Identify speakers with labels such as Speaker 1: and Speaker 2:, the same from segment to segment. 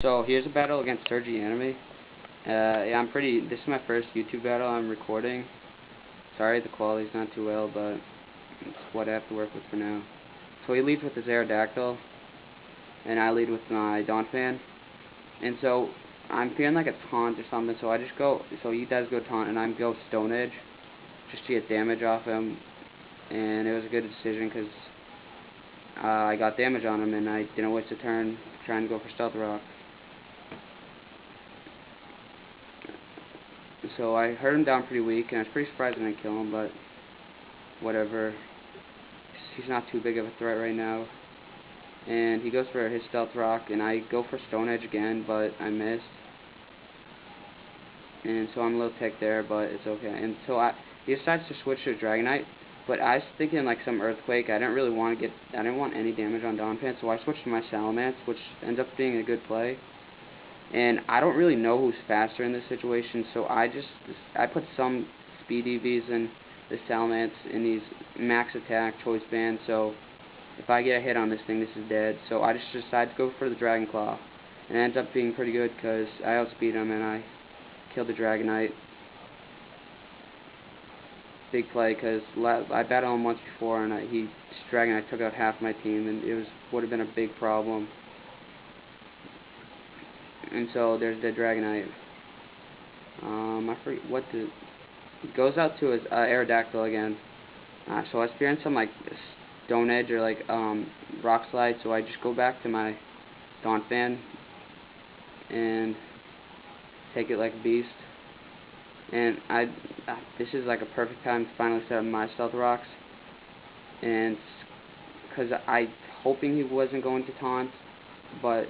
Speaker 1: So here's a battle against Sergyanime. Yeah, this is my first YouTube battle I'm recording. Sorry the quality's not too well, but it's what I have to work with for now. So he leads with his Aerodactyl, and I lead with my Donphan. And so I'm feeling like a taunt or something, so he does go taunt, and I go Stone Edge, just to get damage off him. And it was a good decision, because I got damage on him, and I didn't waste a turn trying to go for Stealth Rock. So I hurt him down pretty weak, and I was pretty surprised I didn't kill him, but whatever. He's not too big of a threat right now. And he goes for his Stealth Rock, and I go for Stone Edge again, but I missed. And so I'm a little ticked there, but it's okay. And so he decides to switch to Dragonite, but I was thinking like some Earthquake. I didn't want any damage on Donphan, so I switched to my Salamence, which ends up being a good play. And I don't really know who's faster in this situation, so I put some speed EVs in the Salamence in these max attack choice bands, so if I get a hit on this thing, this is dead. So I just decided to go for the Dragon Claw, and it ends up being pretty good because I outspeed him and I killed the Dragonite. Big play, because I battled him once before, and Dragonite took out half my team, and it would have been a big problem. And so there's the Dragonite. I forget what it goes out to his Aerodactyl again. So I was fearing some like Stone Edge or like Rock Slide, so I just go back to my Donphan and take it like a beast. And this is like a perfect time to finally set up my Stealth Rocks, and because I hoping he wasn't going to taunt, but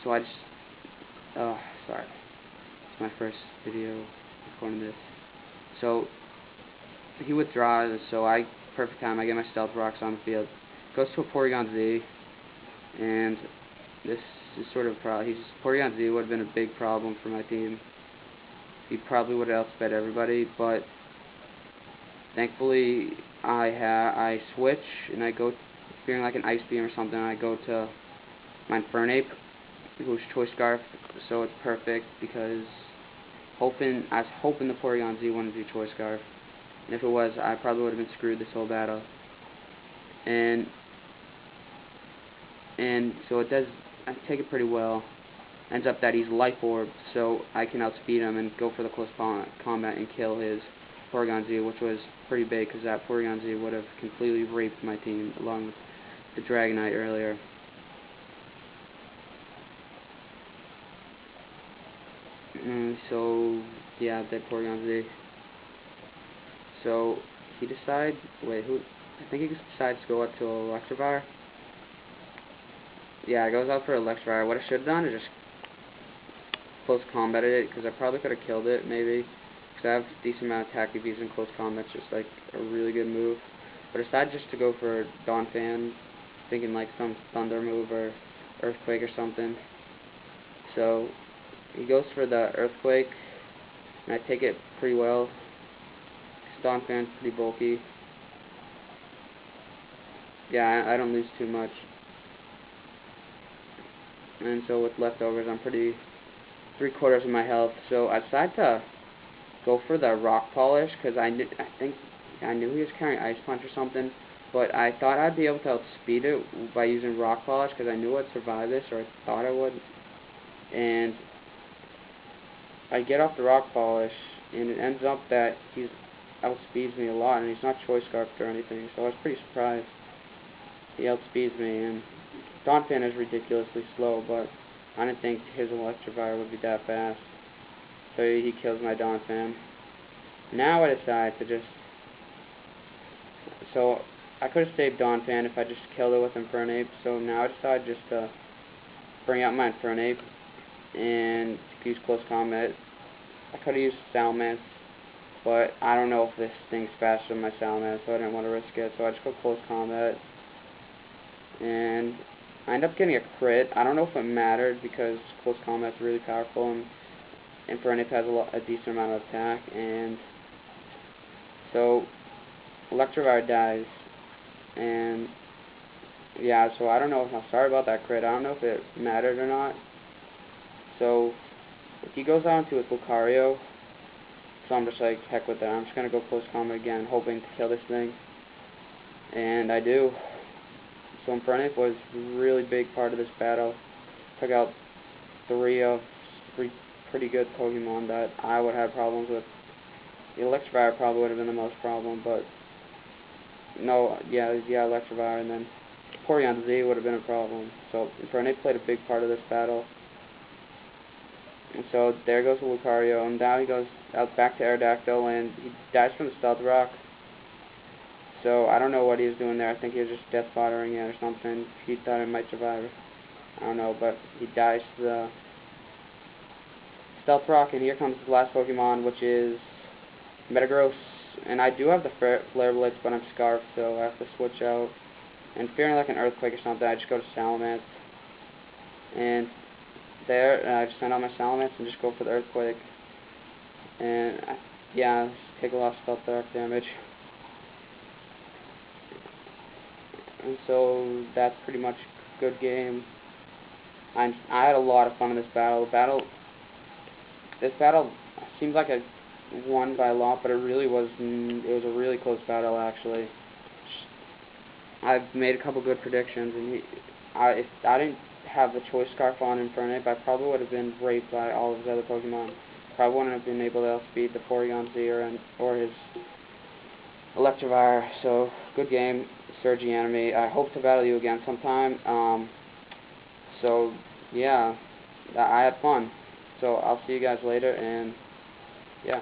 Speaker 1: so I just, sorry, it's my first video recording this. So he withdraws, so perfect time, I get my Stealth Rocks on the field. Goes to a Porygon Z, and this is sort of Porygon Z would have been a big problem for my team. He probably would have outsped everybody, but thankfully I switch, and I go, fearing like an Ice Beam or something, I go to my Infernape, who's Choice Scarf, so it's perfect because I was hoping the Porygon Z wouldn't do Choice Scarf, and if it was, I probably would have been screwed this whole battle. And so it does. I take it pretty well. Ends up that he's Life Orb, so I can outspeed him and go for the close combat and kill his Porygon Z, which was pretty big because that Porygon Z would have completely raped my team along with the Dragonite earlier. So yeah, dead Porygon Z. So he decides. I think he decides to go up to Electivire. Yeah, it goes out for Electivire. What I should have done is just close combated it, because I probably could have killed it maybe. Because I have a decent amount of attack EVs in close combat. It's just like a really good move. But I decided just to go for Donphan, thinking like some Thunder move or Earthquake or something. So he goes for the Earthquake, and I take it pretty well. Donphan's pretty bulky. Yeah, I don't lose too much. And so with leftovers, I'm pretty 3/4 of my health. So I decided to go for the Rock Polish because I knew he was carrying Ice Punch or something, but I thought I'd be able to outspeed it by using Rock Polish because I knew I'd survive this, or I thought I would. And I get off the Rock Polish, and it ends up that he outspeeds me a lot, and he's not Choice Scarfed or anything, so I was pretty surprised. He outspeeds me, and Donphan is ridiculously slow, but I didn't think his Electivire would be that fast. So he kills my Donphan. Now I decide to just... So I could have saved Donphan if I just killed it with Infernape, so now I decide just to bring out my Infernape and use close combat. I could have used Salamence, but I don't know if this thing's faster than my Salamence, so I didn't want to risk it, so I just go close combat. And I end up getting a crit. I don't know if it mattered because close combat's really powerful, and Infernape has a decent amount of attack, and so Electivire dies, and yeah, so I don't know. Sorry about that crit. I don't know if it mattered or not. So if he goes on to his Lucario, so I'm just like, heck with that. I'm just gonna go close combat again, hoping to kill this thing. And I do. So Infernape was a really big part of this battle. Took out three pretty good Pokemon that I would have problems with. The Electivire probably would have been the most problem, but no, yeah, Electivire, and then Porygon Z would have been a problem. So Infernape played a big part of this battle. And so there goes Lucario, and now he goes out back to Aerodactyl, and he dies from the Stealth Rock. So I don't know what he was doing there. I think he was just death bottering it or something. He thought it might survive. I don't know, but he dies to the Stealth Rock, and here comes the last Pokemon, which is Metagross. And I do have the Flare Blitz, but I'm Scarfed, so I have to switch out. And fearing like an Earthquake or something, I just go to Salamence. And there, I just send out my Salamence and just go for the Earthquake. And, yeah, take a lot of Stealth Rock damage. And so that's pretty much a good game. I had a lot of fun in this battle. This battle seems like I won by a lot, but it really was. It was a really close battle, actually. I've made a couple good predictions, and if I didn't have the Choice Scarf on Infernape, I probably would have been raped by all of his other Pokemon. Probably wouldn't have been able to outspeed the Porygon Z or his Electivire. So good game, Sergyanime. I hope to battle you again sometime. So yeah, I had fun. So I'll see you guys later, and yeah.